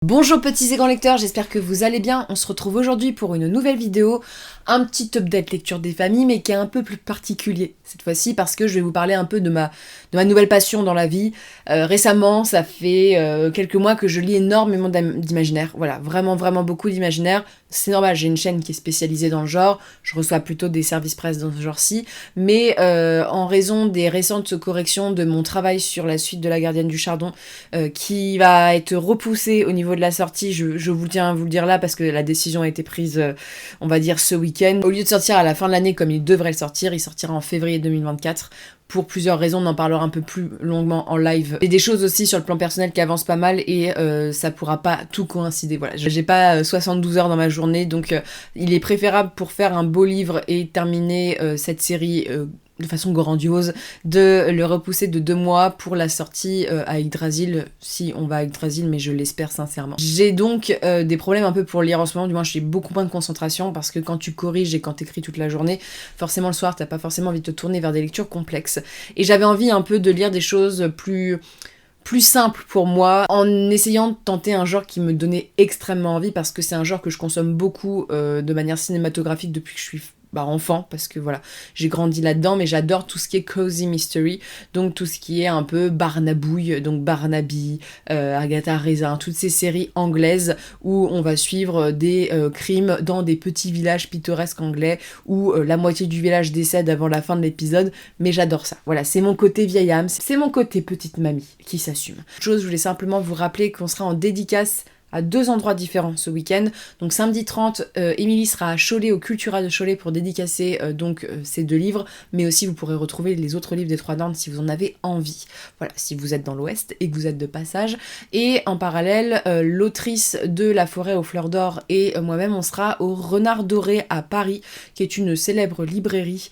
Bonjour petits et grands lecteurs, j'espère que vous allez bien. On se retrouve aujourd'hui pour une nouvelle vidéo, un petit update lecture des familles, mais qui est un peu plus particulier cette fois-ci parce que je vais vous parler un peu de ma nouvelle passion dans la vie. Récemment, ça fait quelques mois que je lis énormément d'imaginaire. Voilà, vraiment beaucoup d'imaginaire. C'est normal, j'ai une chaîne qui est spécialisée dans le genre, je reçois plutôt des services presse dans ce genre-ci, mais en raison des récentes corrections de mon travail sur la suite de La Gardienne du Chardon, qui va être repoussé au niveau de la sortie, je vous tiens à vous le dire là parce que la décision a été prise, on va dire, ce week-end. Au lieu de sortir à la fin de l'année comme il devrait le sortir, il sortira en février 2024. Pour plusieurs raisons, on en parlera un peu plus longuement en live. Et des choses aussi sur le plan personnel qui avancent pas mal et ça pourra pas tout coïncider. Voilà, j'ai pas 72 heures dans ma journée, donc il est préférable pour faire un beau livre et terminer cette série de façon grandiose, de le repousser de 2 mois pour la sortie à Yggdrasil, si on va à Yggdrasil, mais je l'espère sincèrement. J'ai donc des problèmes un peu pour lire en ce moment, du moins j'ai beaucoup moins de concentration, parce que quand tu corriges et quand t'écris toute la journée, forcément le soir t'as pas forcément envie de te tourner vers des lectures complexes. Et j'avais envie un peu de lire des choses plus simple pour moi, en essayant de tenter un genre qui me donnait extrêmement envie, parce que c'est un genre que je consomme beaucoup de manière cinématographique depuis que je suis enfant, parce que voilà, j'ai grandi là-dedans, mais j'adore tout ce qui est cozy mystery, donc tout ce qui est un peu Barnabouille, donc Barnaby, Agatha Raisin, toutes ces séries anglaises où on va suivre des crimes dans des petits villages pittoresques anglais où la moitié du village décède avant la fin de l'épisode, mais j'adore ça. Voilà, c'est mon côté vieille âme, c'est mon côté petite mamie qui s'assume. Chose, je voulais simplement vous rappeler qu'on sera en dédicace à 2 endroits différents ce week-end. Donc samedi 30, Émilie sera à Cholet, au Cultura de Cholet, pour dédicacer ces 2 livres, mais aussi vous pourrez retrouver les autres livres des Trois Nornes si vous en avez envie. Voilà, si vous êtes dans l'Ouest et que vous êtes de passage. Et en parallèle, l'autrice de La Forêt aux Fleurs d'Or et moi-même, on sera au Renard Doré à Paris, qui est une célèbre librairie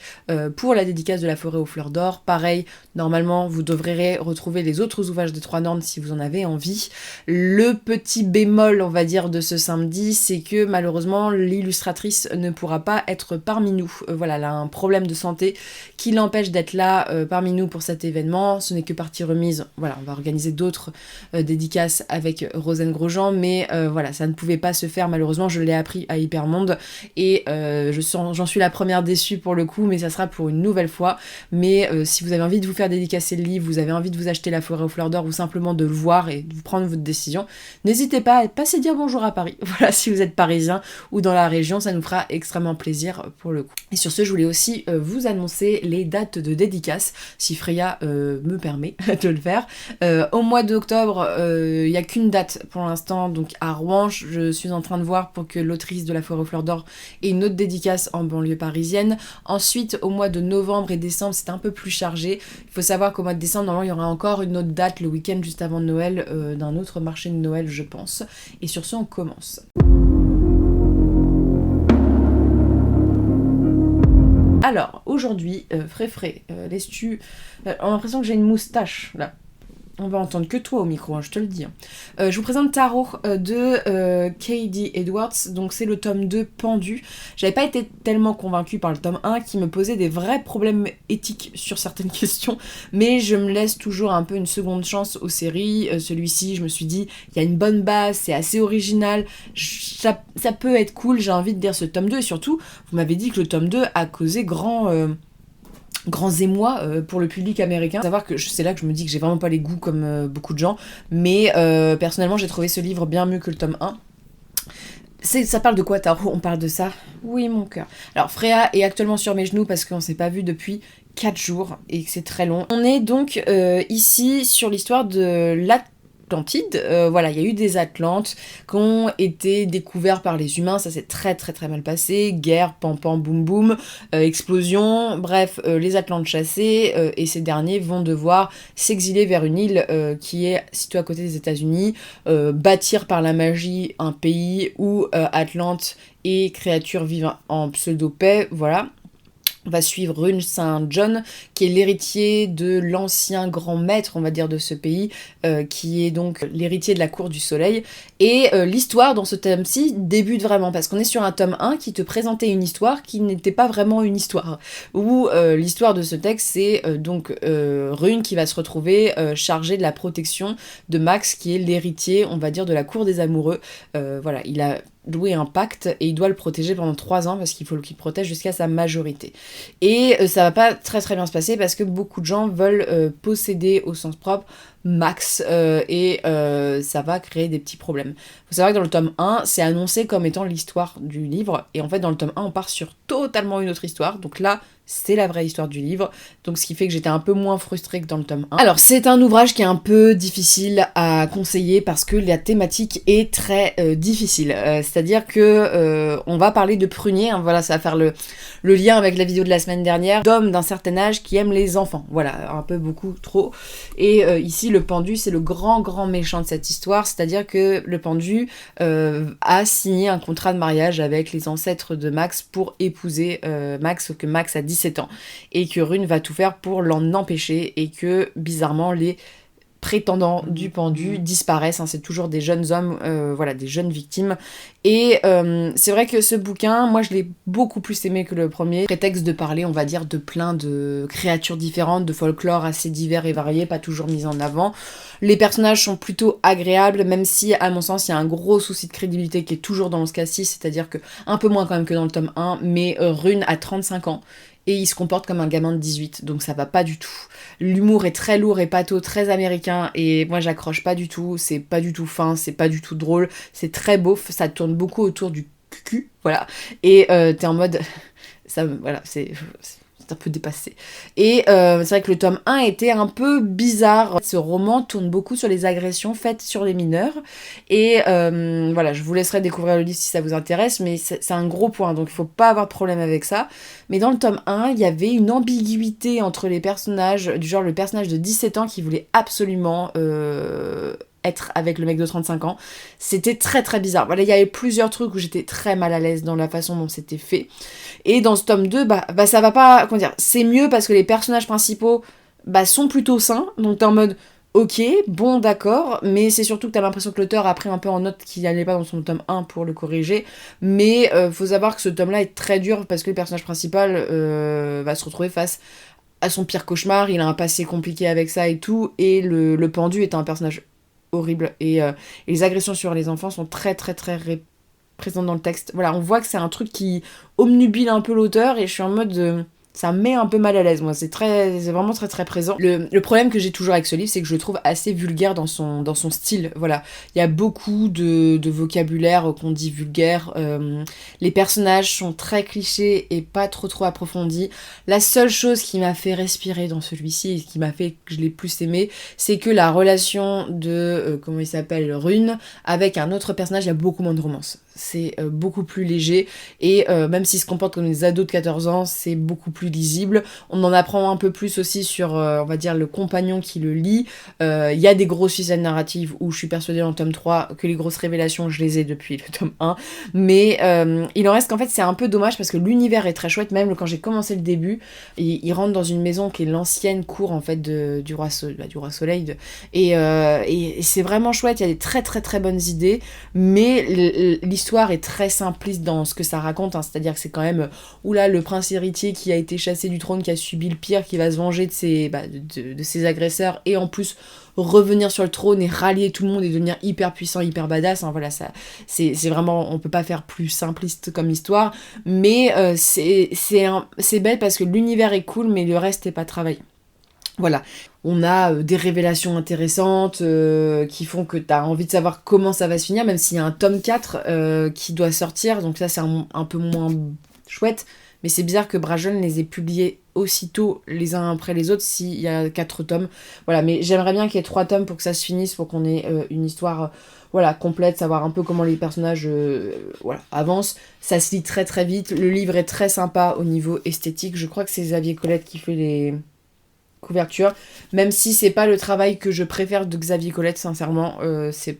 pour la dédicace de La Forêt aux Fleurs d'Or. Pareil, normalement, vous devrez retrouver les autres ouvrages des Trois Nornes si vous en avez envie. Le petit bémol, on va dire, de ce samedi, c'est que malheureusement l'illustratrice ne pourra pas être parmi nous. Voilà, elle a un problème de santé qui l'empêche d'être là parmi nous pour cet événement. Ce n'est que partie remise. Voilà, on va organiser d'autres dédicaces avec Rosane Grosjean, mais voilà, ça ne pouvait pas se faire malheureusement. Je l'ai appris à Hypermonde et j'en suis la première déçue pour le coup, mais ça sera pour une nouvelle fois. Mais si vous avez envie de vous faire dédicacer le livre, vous avez envie de vous acheter La Forêt aux Fleurs d'Or ou simplement de le voir et de vous prendre votre décision, n'hésitez pas à passer dire bonjour à Paris. Voilà, si vous êtes parisien ou dans la région, ça nous fera extrêmement plaisir pour le coup. Et sur ce, je voulais aussi vous annoncer les dates de dédicace, si Freya me permet de le faire. Au mois d'octobre, il n'y a qu'une date pour l'instant, donc à Rouen, je suis en train de voir pour que l'autrice de La Forêt aux Fleurs d'Or ait une autre dédicace en banlieue parisienne. Ensuite, au mois de novembre et décembre, c'est un peu plus chargé. Il faut savoir qu'au mois de décembre, normalement, il y aura encore une autre date, le week-end juste avant Noël, d'un autre marché de Noël, je pense. Et sur ce, on commence. Alors, aujourd'hui, Fréfré, laisses-tu... on a l'impression que j'ai une moustache, là. On va entendre que toi au micro, hein, je te le dis. Je vous présente Tarot de K.D. Edwards, donc c'est le tome 2 Pendu. J'avais pas été tellement convaincue par le tome 1 qui me posait des vrais problèmes éthiques sur certaines questions, mais je me laisse toujours un peu une seconde chance aux séries. Celui-ci, je me suis dit, il y a une bonne base, c'est assez original, ça peut être cool, j'ai envie de lire ce tome 2, et surtout, vous m'avez dit que le tome 2 a causé grands émois pour le public américain. Savoir que c'est là que je me dis que j'ai vraiment pas les goûts comme beaucoup de gens, mais personnellement j'ai trouvé ce livre bien mieux que le tome 1. Ça parle de quoi, Tarot? On parle de ça? Oui, mon cœur. Alors Freya est actuellement sur mes genoux parce qu'on s'est pas vu depuis 4 jours et que c'est très long. On est donc ici sur l'histoire de l'Atlantide. Voilà, il y a eu des Atlantes qui ont été découverts par les humains, ça s'est très mal passé, guerre, pam boum boum, explosion, bref, les Atlantes chassés, et ces derniers vont devoir s'exiler vers une île qui est située à côté des États-Unis, bâtir par la magie un pays où Atlantes et créatures vivent en pseudo-paix, voilà. On va suivre Rune Saint-John, qui est l'héritier de l'ancien grand maître, on va dire, de ce pays, qui est donc l'héritier de la cour du soleil. Et l'histoire dans ce tome-ci débute vraiment, parce qu'on est sur un tome 1 qui te présentait une histoire qui n'était pas vraiment une histoire. Où l'histoire de ce texte, c'est donc Rune qui va se retrouver chargée de la protection de Max, qui est l'héritier, on va dire, de la cour des amoureux. Voilà, il a loué un pacte et il doit le protéger pendant 3 ans parce qu'il faut qu'il protège jusqu'à sa majorité. Et ça va pas très très bien se passer parce que beaucoup de gens veulent posséder au sens propre Max et ça va créer des petits problèmes. Faut savoir que dans le tome 1, c'est annoncé comme étant l'histoire du livre et en fait dans le tome 1, on part sur totalement une autre histoire. Donc là, c'est la vraie histoire du livre, donc ce qui fait que j'étais un peu moins frustrée que dans le tome 1. Alors c'est un ouvrage qui est un peu difficile à conseiller parce que la thématique est très difficile, c'est-à-dire que on va parler de prunier, hein, voilà, ça va faire le lien avec la vidéo de la semaine dernière, d'hommes d'un certain âge qui aiment les enfants, voilà, un peu beaucoup trop, et ici le pendu c'est le grand méchant de cette histoire, c'est-à-dire que le pendu a signé un contrat de mariage avec les ancêtres de Max pour épouser Max, sauf que Max a 17 ans, et que Rune va tout faire pour l'en empêcher, et que, bizarrement, les prétendants du pendu disparaissent, hein, c'est toujours des jeunes hommes, voilà, des jeunes victimes, et c'est vrai que ce bouquin, moi je l'ai beaucoup plus aimé que le premier, prétexte de parler, on va dire, de plein de créatures différentes, de folklore assez divers et variés, pas toujours mis en avant. Les personnages sont plutôt agréables, même si, à mon sens, il y a un gros souci de crédibilité qui est toujours dans ce cas-ci, c'est-à-dire que, un peu moins quand même que dans le tome 1, mais Rune a 35 ans, et il se comporte comme un gamin de 18, donc ça va pas du tout. L'humour est très lourd et pâteau, très américain, et moi j'accroche pas du tout, c'est pas du tout fin, c'est pas du tout drôle, c'est très beau, ça tourne beaucoup autour du cul, voilà, et t'es en mode... ça, voilà, c'est un peu dépassé. Et c'est vrai que le tome 1 était un peu bizarre. Ce roman tourne beaucoup sur les agressions faites sur les mineurs. Et voilà, je vous laisserai découvrir le livre si ça vous intéresse, mais c'est un gros point, donc il faut pas avoir de problème avec ça. Mais dans le tome 1, il y avait une ambiguïté entre les personnages, du genre le personnage de 17 ans qui voulait absolument... être avec le mec de 35 ans. C'était très très bizarre. Voilà, il y avait plusieurs trucs où j'étais très mal à l'aise dans la façon dont c'était fait. Et dans ce tome 2, bah ça va pas... Comment dire, c'est mieux parce que les personnages principaux sont plutôt sains. Donc t'es en mode... Ok, bon d'accord, mais c'est surtout que t'as l'impression que l'auteur a pris un peu en note qu'il n'allait pas dans son tome 1 pour le corriger. Mais faut savoir que ce tome-là est très dur parce que le personnage principal va se retrouver face à son pire cauchemar. Il a un passé compliqué avec ça et tout. Et le pendu est un personnage horrible, et les agressions sur les enfants sont très présentes dans le texte. Voilà, on voit que c'est un truc qui obnubile un peu l'auteur, et je suis en mode... ça me met un peu mal à l'aise, moi, c'est vraiment très présent. Le problème que j'ai toujours avec ce livre, c'est que je le trouve assez vulgaire dans son style, voilà. Il y a beaucoup de vocabulaire qu'on dit vulgaire, les personnages sont très clichés et pas trop approfondis. La seule chose qui m'a fait respirer dans celui-ci, et qui m'a fait que je l'ai plus aimé, c'est que la relation de, comment il s'appelle, Rune, avec un autre personnage, il y a beaucoup moins de romance. C'est beaucoup plus léger, et même s'ils se comportent comme des ados de 14 ans, c'est beaucoup plus lisible. On en apprend un peu plus aussi sur, on va dire, le compagnon qui le lit. Il y a des grosses ficelles narratives où je suis persuadée dans le tome 3 que les grosses révélations, je les ai depuis le tome 1. Mais il en reste qu'en fait, c'est un peu dommage parce que l'univers est très chouette. Même quand j'ai commencé le début, il rentre dans une maison qui est l'ancienne cour en fait du roi Soleil. Et c'est vraiment chouette. Il y a des très bonnes idées, mais l'histoire est très simpliste dans ce que ça raconte, hein. C'est-à-dire que c'est quand même le prince héritier qui a été chassé du trône, qui a subi le pire, qui va se venger de ses agresseurs, et en plus revenir sur le trône et rallier tout le monde et devenir hyper puissant, hyper badass, hein. Voilà, ça c'est vraiment, on peut pas faire plus simpliste comme histoire, mais c'est bête parce que l'univers est cool, mais le reste est pas travaillé. Voilà, on a des révélations intéressantes qui font que t'as envie de savoir comment ça va se finir, même s'il y a un tome 4 qui doit sortir, donc ça c'est un peu moins chouette, mais c'est bizarre que Bragelonne les ait publiés aussitôt les uns après les autres s'il y a 4 tomes. Voilà, mais j'aimerais bien qu'il y ait 3 tomes pour que ça se finisse, pour qu'on ait une histoire complète, savoir un peu comment les personnages avancent. Ça se lit très vite, le livre est très sympa au niveau esthétique, je crois que c'est Xavier Colette qui fait les couverture, même si c'est pas le travail que je préfère de Xavier Colette, sincèrement, c'est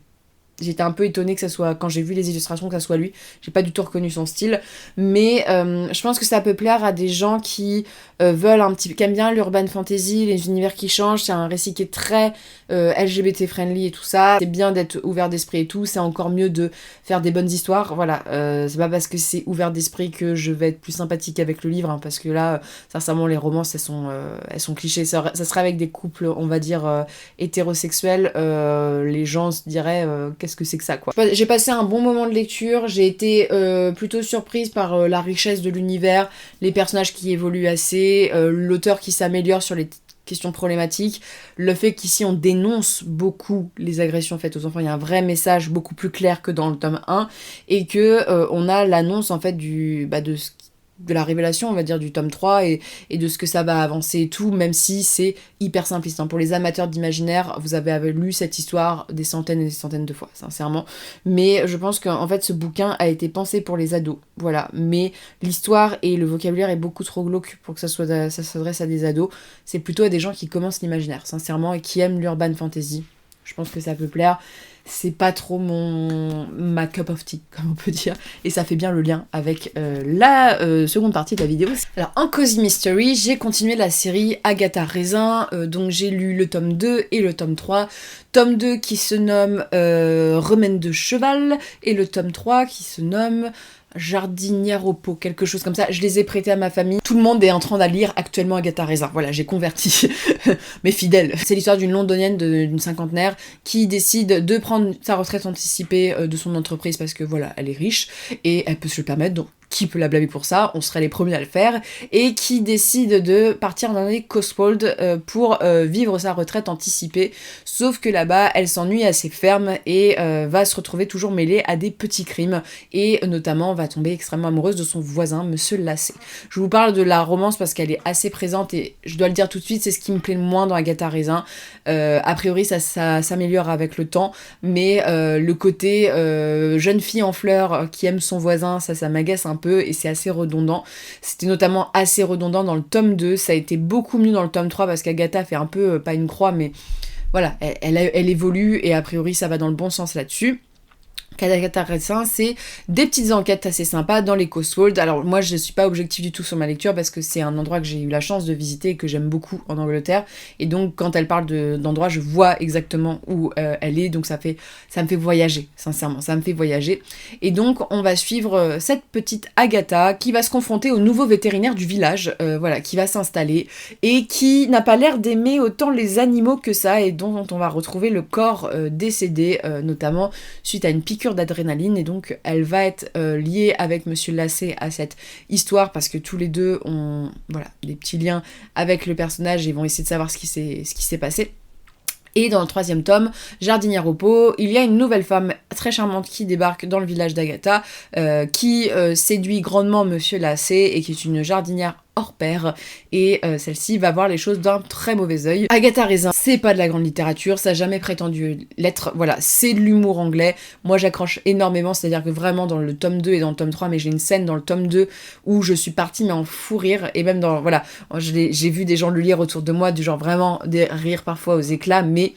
j'étais un peu étonnée que ça soit, quand j'ai vu les illustrations, que ça soit lui. J'ai pas du tout reconnu son style. Mais je pense que ça peut plaire à des gens qui veulent qui aiment bien l'urban fantasy, les univers qui changent. C'est un récit qui est très LGBT friendly et tout ça. C'est bien d'être ouvert d'esprit et tout. C'est encore mieux de faire des bonnes histoires. Voilà, c'est pas parce que c'est ouvert d'esprit que je vais être plus sympathique avec le livre, hein, parce que là, sincèrement, les romances, elles sont clichés. Ça serait avec des couples, on va dire, hétérosexuels. Les gens se diraient qu'est-ce que c'est que ça, quoi. J'ai passé un bon moment de lecture. J'ai été plutôt surprise par la richesse de l'univers, les personnages qui évoluent assez, l'auteur qui s'améliore sur les questions problématiques, le fait qu'ici on dénonce beaucoup les agressions faites aux enfants, il y a un vrai message beaucoup plus clair que dans le tome 1, et que on a l'annonce en fait de la révélation, on va dire, du tome 3 et de ce que ça va avancer et tout, même si c'est hyper simpliste. Hein. Pour les amateurs d'imaginaire, vous avez lu cette histoire des centaines et des centaines de fois, sincèrement. Mais je pense qu'en fait, ce bouquin a été pensé pour les ados. Voilà. Mais l'histoire et le vocabulaire est beaucoup trop glauque pour que ça s'adresse à des ados. C'est plutôt à des gens qui commencent l'imaginaire, sincèrement, et qui aiment l'urban fantasy. Je pense que ça peut plaire. C'est pas trop ma cup of tea, comme on peut dire. Et ça fait bien le lien avec la seconde partie de la vidéo. Alors, en Cozy Mystery, j'ai continué la série Agatha Raisin. Donc, j'ai lu le tome 2 et le tome 3. Tome 2 qui se nomme Remède de cheval. Et le tome 3 qui se nomme Jardinière au pot, quelque chose comme ça. Je les ai prêtés à ma famille. Tout le monde est en train de lire actuellement Agatha Raisin. Voilà, j'ai converti mes fidèles. C'est l'histoire d'une londonienne d'une cinquantenaire qui décide de prendre sa retraite anticipée de son entreprise parce que voilà, elle est riche et elle peut se le permettre, donc qui peut la blâmer pour ça, on serait les premiers à le faire, et qui décide de partir dans les Cotswolds pour vivre sa retraite anticipée, sauf que là-bas, elle s'ennuie assez ferme et va se retrouver toujours mêlée à des petits crimes, et notamment va tomber extrêmement amoureuse de son voisin, Monsieur Lacey. Je vous parle de la romance parce qu'elle est assez présente, et je dois le dire tout de suite, c'est ce qui me plaît le moins dans Agatha Raisin. A priori, ça s'améliore avec le temps, mais le côté jeune fille en fleurs qui aime son voisin, ça m'agace un peu et c'est assez redondant. C'était notamment assez redondant dans le tome 2, ça a été beaucoup mieux dans le tome 3 parce qu'Agatha fait un peu, pas une croix, mais voilà, elle évolue et a priori ça va dans le bon sens là-dessus. Agatha Raisin, c'est des petites enquêtes assez sympas dans les Cotswolds. Alors moi je suis pas objective du tout sur ma lecture parce que c'est un endroit que j'ai eu la chance de visiter et que j'aime beaucoup en Angleterre, et donc quand elle parle d'endroit, je vois exactement où elle est, donc ça me fait voyager, sincèrement, ça me fait voyager. Et donc on va suivre cette petite Agatha qui va se confronter au nouveau vétérinaire du village, voilà, qui va s'installer et qui n'a pas l'air d'aimer autant les animaux que ça, et dont on va retrouver le corps décédé, notamment suite à une piqûre d'adrénaline, et donc elle va être liée avec Monsieur Lacey à cette histoire parce que tous les deux ont des petits liens avec le personnage et vont essayer de savoir ce qui s'est passé. Et dans le 3e tome, Jardinière au pot, il y a une nouvelle femme très charmante qui débarque dans le village d'Agatha, qui séduit grandement Monsieur Lacey et qui est une jardinière hors pair, et celle-ci va voir les choses d'un très mauvais œil. Agatha Raisin, c'est pas de la grande littérature, ça n'a jamais prétendu l'être, voilà, c'est de l'humour anglais. Moi j'accroche énormément, c'est-à-dire que vraiment dans le tome 2 et dans le tome 3, mais j'ai une scène dans le tome 2 où je suis partie mais en fou rire, et même dans, voilà, j'ai vu des gens le lire autour de moi, du genre vraiment des rires parfois aux éclats, mais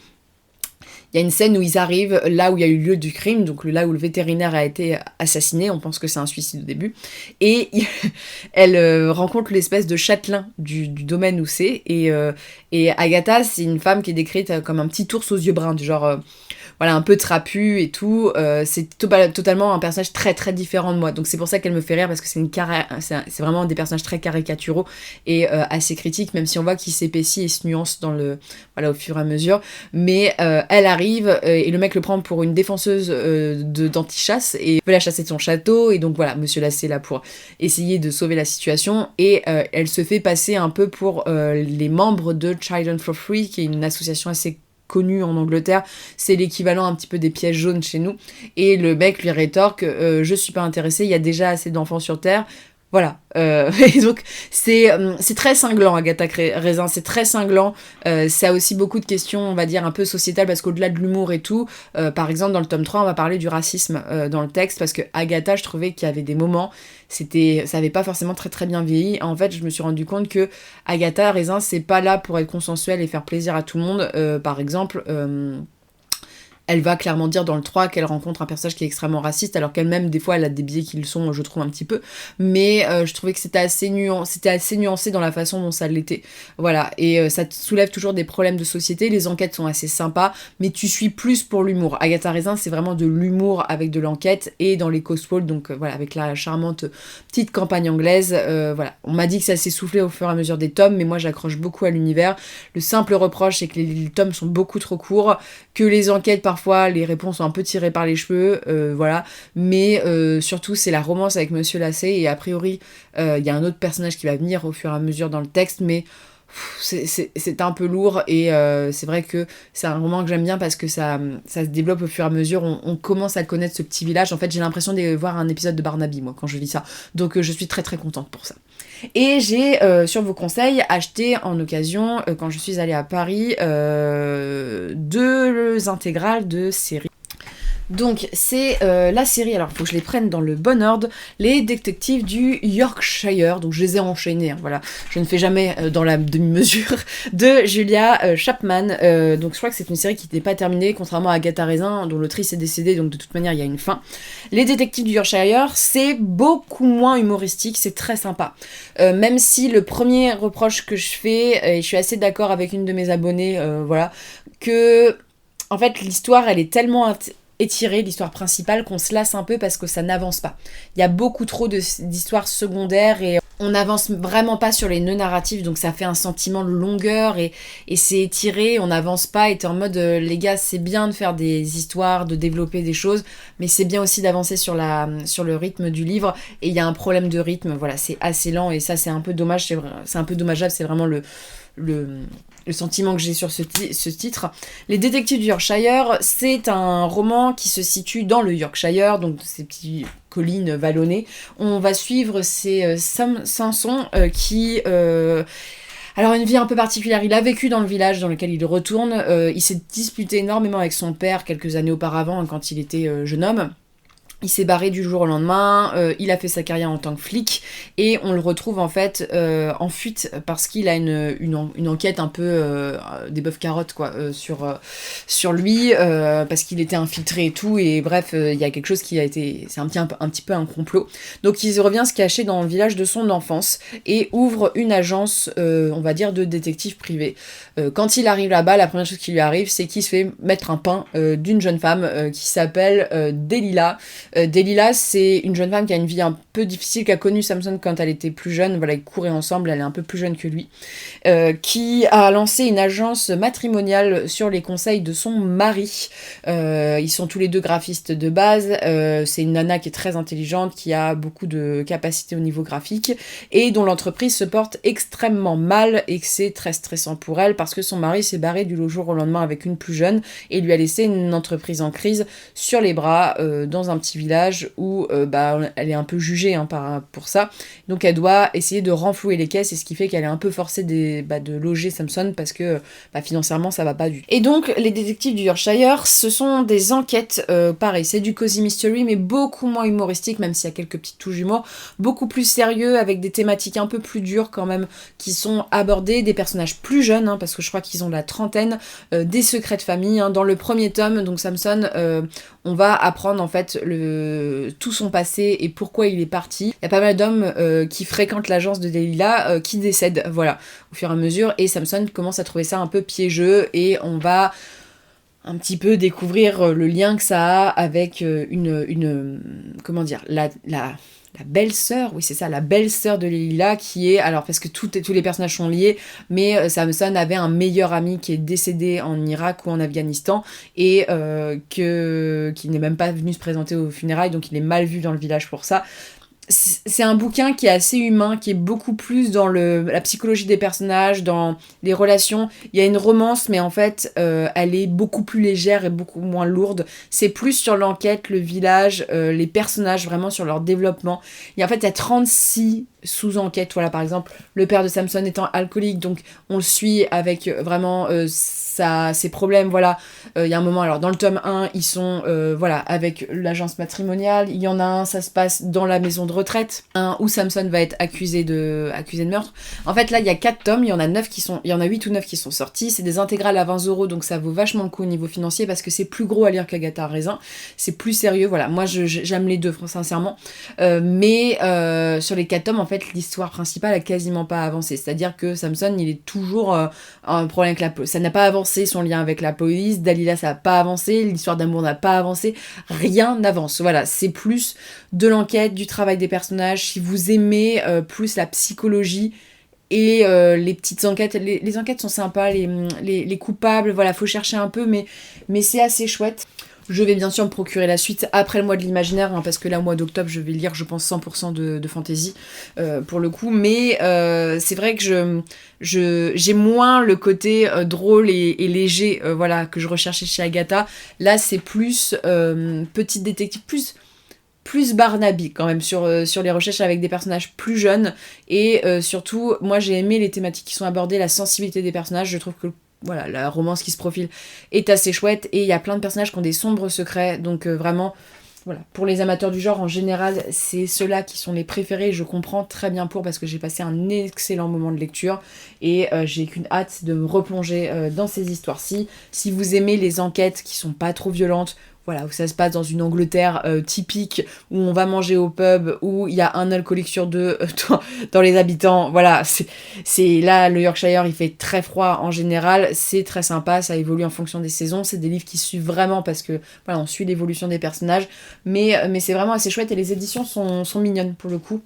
il y a une scène où ils arrivent là où il y a eu lieu du crime, donc là où le vétérinaire a été assassiné, on pense que c'est un suicide au début, et elle rencontre l'espèce de châtelain du domaine où c'est, et Agatha, c'est une femme qui est décrite comme un petit ours aux yeux bruns, du genre voilà, un peu trapu et tout. C'est totalement un personnage très très différent de moi. Donc c'est pour ça qu'elle me fait rire, parce que c'est vraiment des personnages très caricaturaux et assez critiques, même si on voit qu'il s'épaissit et se nuance au fur et à mesure. Mais elle arrive et le mec le prend pour une défenseuse d'antichasse et veut la chasser de son château. Et donc voilà, Monsieur Lacey est là pour essayer de sauver la situation. Et elle se fait passer un peu pour les membres de Children for Free, qui est une association assez connue en Angleterre, c'est l'équivalent un petit peu des pièges jaunes chez nous, et le mec lui rétorque je suis pas intéressé, il y a déjà assez d'enfants sur Terre. Voilà, et donc c'est très cinglant, Agatha Raisin, c'est très cinglant, ça a aussi beaucoup de questions, on va dire, un peu sociétales, parce qu'au-delà de l'humour et tout, par exemple dans le tome 3, on va parler du racisme dans le texte, parce que Agatha, je trouvais qu'il y avait des moments, ça avait pas forcément très très bien vieilli. En fait, je me suis rendu compte que Agatha Raisin, c'est pas là pour être consensuelle et faire plaisir à tout le monde. Par exemple, Elle va clairement dire dans le 3 qu'elle rencontre un personnage qui est extrêmement raciste, alors qu'elle-même, des fois, elle a des biais qui le sont, je trouve, un petit peu. Mais je trouvais que c'était assez nuancé dans la façon dont ça l'était. Voilà, et ça te soulève toujours des problèmes de société. Les enquêtes sont assez sympas, mais tu suis plus pour l'humour. Agatha Raisin, c'est vraiment de l'humour avec de l'enquête, et dans les Cotswolds, donc voilà, avec la charmante petite campagne anglaise. Voilà, on m'a dit que ça s'est soufflé au fur et à mesure des tomes, mais moi, j'accroche beaucoup à l'univers. Le simple reproche, c'est que les tomes sont beaucoup trop courts, que les enquêtes, parfois, les réponses sont un peu tirées par les cheveux, voilà. Mais surtout, c'est la romance avec Monsieur Lacey, et a priori, il y a un autre personnage qui va venir au fur et à mesure dans le texte, mais c'est un peu lourd, et c'est vrai que c'est un roman que j'aime bien parce que ça se développe au fur et à mesure, on commence à connaître ce petit village. En fait, j'ai l'impression de voir un épisode de Barnaby, moi, quand je lis ça. Donc je suis très très contente pour ça. Et j'ai, sur vos conseils, acheté en occasion, quand je suis allée à Paris, 2 intégrales de séries. Donc c'est la série, alors il faut que je les prenne dans le bon ordre, Les Détectives du Yorkshire, donc je les ai enchaînés, hein, voilà, je ne fais jamais dans la demi-mesure, de Julia Chapman. Donc je crois que c'est une série qui n'était pas terminée, contrairement à Agatha Raisin, dont l'autrice est décédée, donc de toute manière il y a une fin. Les Détectives du Yorkshire, c'est beaucoup moins humoristique, c'est très sympa. Même si le premier reproche que je fais, et je suis assez d'accord avec une de mes abonnées, voilà, que en fait l'histoire elle est tellement étirer l'histoire principale qu'on se lasse un peu parce que ça n'avance pas. Il y a beaucoup trop d'histoires secondaires, et on n'avance vraiment pas sur les nœuds narratifs, donc ça fait un sentiment de longueur, et c'est étiré, on n'avance pas, et t'es en mode les gars, c'est bien de faire des histoires, de développer des choses, mais c'est bien aussi d'avancer sur le rythme du livre, et il y a un problème de rythme, voilà, c'est assez lent, et ça c'est un peu dommage, c'est un peu dommageable, c'est vraiment le sentiment que j'ai sur ce titre. Les Détectives du Yorkshire, c'est un roman qui se situe dans le Yorkshire, donc ces petites collines vallonnées. On va suivre ces Samson qui... alors une vie un peu particulière, il a vécu dans le village dans lequel il retourne, il s'est disputé énormément avec son père quelques années auparavant, hein, quand il était jeune homme. Il s'est barré du jour au lendemain, il a fait sa carrière en tant que flic, et on le retrouve en fait en fuite parce qu'il a une enquête un peu des bœufs carottes quoi, sur lui, parce qu'il était infiltré et tout, et bref, il y a quelque chose qui a été... C'est un petit peu un complot. Donc il revient se cacher dans le village de son enfance, et ouvre une agence, on va dire, de détective privé. Quand il arrive là-bas, la première chose qui lui arrive, c'est qu'il se fait mettre un pain d'une jeune femme qui s'appelle Delilah. Delilah, c'est une jeune femme qui a une vie un peu difficile, qui a connu Samson quand elle était plus jeune, voilà, ils couraient ensemble, elle est un peu plus jeune que lui, qui a lancé une agence matrimoniale sur les conseils de son mari. Ils sont tous les deux graphistes de base, c'est une nana qui est très intelligente, qui a beaucoup de capacités au niveau graphique, et dont l'entreprise se porte extrêmement mal, et que c'est très stressant pour elle, parce que son mari s'est barré du jour au lendemain avec une plus jeune, et lui a laissé une entreprise en crise sur les bras, dans un petit village où elle est un peu jugée, hein, pour ça. Donc elle doit essayer de renflouer les caisses, et ce qui fait qu'elle est un peu forcée de loger Samson parce que financièrement ça va pas du tout. Et donc les Détectives du Yorkshire, ce sont des enquêtes, pareil, c'est du cozy mystery mais beaucoup moins humoristique, même s'il y a quelques petites touches d'humour, beaucoup plus sérieux, avec des thématiques un peu plus dures quand même qui sont abordées, des personnages plus jeunes, hein, parce que je crois qu'ils ont la trentaine, des secrets de famille, hein. Dans le premier tome, donc Samson, on va apprendre en fait tout son passé et pourquoi il est parti. Il y a pas mal d'hommes qui fréquentent l'agence de Delilah qui décèdent, voilà, au fur et à mesure, et Samson commence à trouver ça un peu piégeux, et on va un petit peu découvrir le lien que ça a avec comment dire, la belle-sœur, oui c'est ça, la belle-sœur de Delilah, qui est, alors parce que tous les personnages sont liés, mais Samson avait un meilleur ami qui est décédé en Irak ou en Afghanistan, et qui n'est même pas venu se présenter aux funérailles, donc il est mal vu dans le village pour ça. C'est un bouquin qui est assez humain, qui est beaucoup plus dans la psychologie des personnages, dans les relations. Il y a une romance, mais en fait, elle est beaucoup plus légère et beaucoup moins lourde. C'est plus sur l'enquête, le village, les personnages, vraiment sur leur développement. Et en fait, il y a 36 sous enquête. Voilà, par exemple, le père de Samson étant alcoolique, donc on le suit avec vraiment ses problèmes. Voilà, il y a un moment, alors dans le tome 1, ils sont voilà, avec l'agence matrimoniale. Il y en a un, ça se passe dans la maison de retraite, un où Samson va être accusé de meurtre. En fait, là, il y a 4 tomes, il y en a 8 ou 9 qui sont sortis. C'est des intégrales à 20€, donc ça vaut vachement le coup au niveau financier parce que c'est plus gros à lire qu'Agatha Raisin. C'est plus sérieux, voilà. Moi, j'aime les deux, sincèrement. Mais sur les 4 tomes, en fait, l'histoire principale a quasiment pas avancé. C'est-à-dire que Samson, il est toujours un problème avec la police. Ça n'a pas avancé, son lien avec la police. Dalila, ça n'a pas avancé. L'histoire d'amour n'a pas avancé. Rien n'avance. Voilà, c'est plus de l'enquête, du travail des personnages. Si vous aimez plus la psychologie et les petites enquêtes, les enquêtes sont sympas, les coupables, voilà, faut chercher un peu, mais c'est assez chouette. Je vais bien sûr me procurer la suite après le mois de l'imaginaire, hein, parce que là, au mois d'octobre, je vais lire, je pense, 100% de fantasy, pour le coup. Mais c'est vrai que j'ai moins le côté drôle et léger, voilà, que je recherchais chez Agatha. Là, c'est plus petite détective, plus Barnaby quand même sur les recherches avec des personnages plus jeunes. Et surtout, moi, j'ai aimé les thématiques qui sont abordées, la sensibilité des personnages. Je trouve que voilà, la romance qui se profile est assez chouette et il y a plein de personnages qui ont des sombres secrets, donc vraiment, voilà, pour les amateurs du genre en général, c'est ceux-là qui sont les préférés et je comprends très bien parce que j'ai passé un excellent moment de lecture et j'ai qu'une hâte de me replonger dans ces histoires-ci. Si vous aimez les enquêtes qui sont pas trop violentes, voilà, où ça se passe dans une Angleterre typique, où on va manger au pub, où il y a un alcoolique sur 2 dans les habitants. Voilà, c'est là, le Yorkshire, il fait très froid en général. C'est très sympa, ça évolue en fonction des saisons. C'est des livres qui suivent vraiment parce que, voilà, on suit l'évolution des personnages. Mais c'est vraiment assez chouette et les éditions sont mignonnes pour le coup.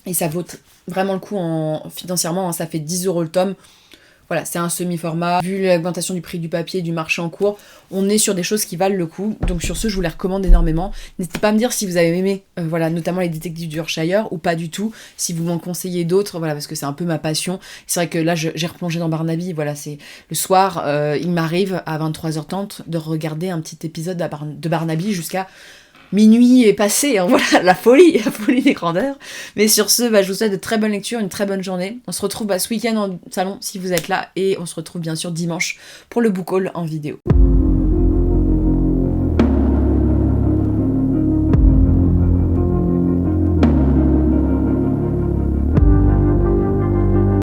Et ça vaut vraiment le coup financièrement, hein, ça fait 10€ le tome. Voilà, c'est un semi-format. Vu l'augmentation du prix du papier et du marché en cours, on est sur des choses qui valent le coup. Donc sur ce, je vous les recommande énormément. N'hésitez pas à me dire si vous avez aimé, voilà, notamment les détectives du Yorkshire ou pas du tout. Si vous m'en conseillez d'autres, voilà, parce que c'est un peu ma passion. C'est vrai que là, j'ai replongé dans Barnaby. Voilà, c'est le soir, il m'arrive à 23h30 de regarder un petit épisode de Barnaby jusqu'à minuit est passé, hein, voilà, la folie des grandeurs. Mais sur ce, je vous souhaite de très bonnes lectures, une très bonne journée. On se retrouve ce week-end en salon si vous êtes là, et on se retrouve bien sûr dimanche pour le book haul en vidéo.